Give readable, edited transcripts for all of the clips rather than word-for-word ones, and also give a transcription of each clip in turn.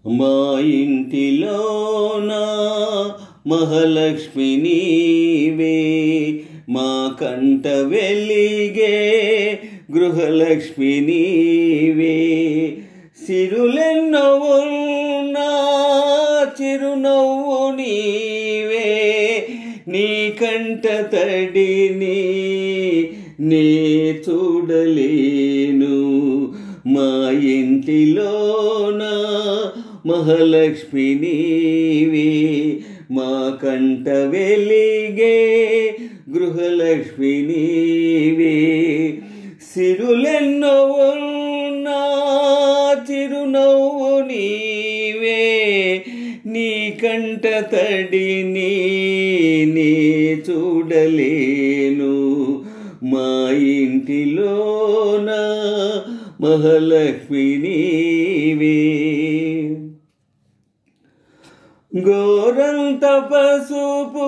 మా ఇంటిలోన మహాలక్ష్మి నీవే, మా కంట వెలిగే గృహలక్ష్మి నీవే. సిరులెన్నో ఉన్నా చిరునవ్వు నీవే, నీ కంట తడిని నే చూడలేను. మా ఇంటిలోన మహాలక్ష్మి నీవే, మా కంట వెలిగే గృహలక్ష్మి నీవే. సిరులెన్నో ఉన్నా చిరునవ్వు నీవే, నీ కంట తడిని నే చూడలేను. మా ఇంటిలోన మహాలక్ష్మి నీవే. గోరంత పసుపు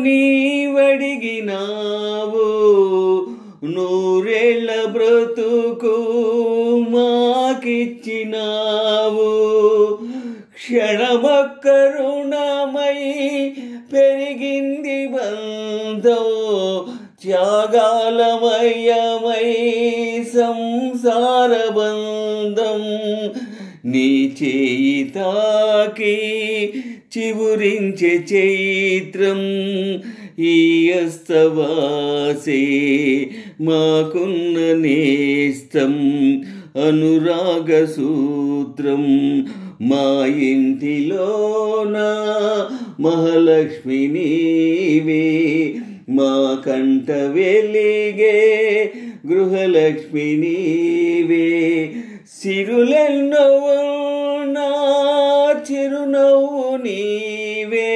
నీవడిగినావు, నూరేళ్ల బ్రతుకు మాకిచ్చినావు. క్షణమొక్క రుణమై పెరిగింది బంధం, త్యాగాలమయమై సంసార బంధం. నీ చేయి తాకి చివురించే చైత్రం, ఈ అస్తవాసే మాకున్న నేస్తం అనురాగ సూత్రం. మా ఇంటిలోన మహాలక్ష్మి నీవే, మా కంట వెలిగే గృహలక్ష్మి నీవే. సిరులెన్నో ఉన్నా చిరునవ్వు నీవే,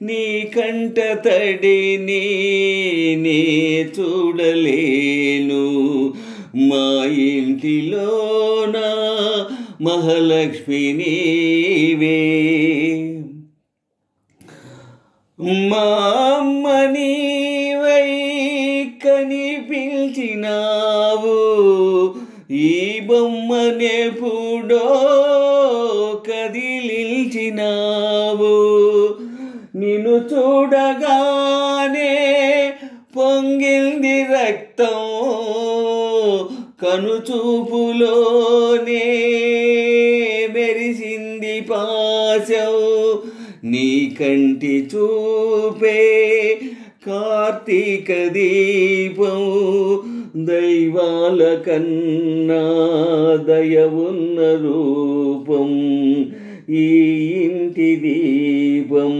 నీ కంట తడిని నే చూడలేను. మా ఇంటిలోన మహాలక్ష్మి నీవే. మా అమ్మ నీవై కనిపించినావు, ఈ బొమ్మనెప్పుడో కదిలించినావు. నిన్ను చూడగానే పొంగింది రక్తం, కనుచూపులోనే మెరిసింది పాశం. నీ కంటి చూపే కార్తీక దీపం, దైవాల కన్నా దయ ఉన్న రూపం ఈ ఇంటి దీపం.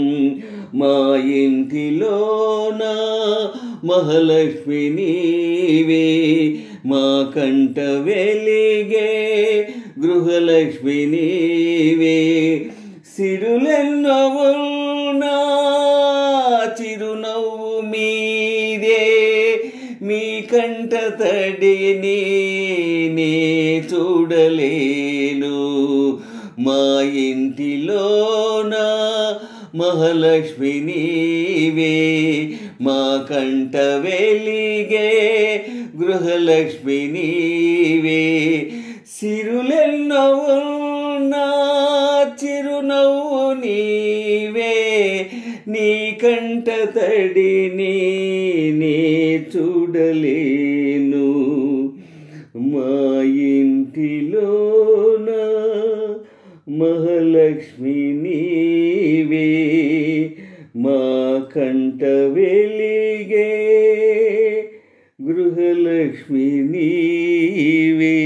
మా ఇంటిలోన మహాలక్ష్మి నీవే, మా కంట వెలిగే గృహలక్ష్మి నీవే. సిరులెన్నో ఉన్నా చిరునవ్వు మీదే, మీ కంట తడిని నే చూడలేను. మా ఇంటిలోన మహాలక్ష్మి నీవే, మా కంట వెలిగే గృహలక్ష్మి నీవే. సిరులెన్నో ఉన్నా చిరునవ్వు నీవే, నీ కంట తడిని నే చూడలేను. మా ఇంటిలోన మహాలక్ష్మి నీవే, మా కంట వెలిగే గృహలక్ష్మి నీవే.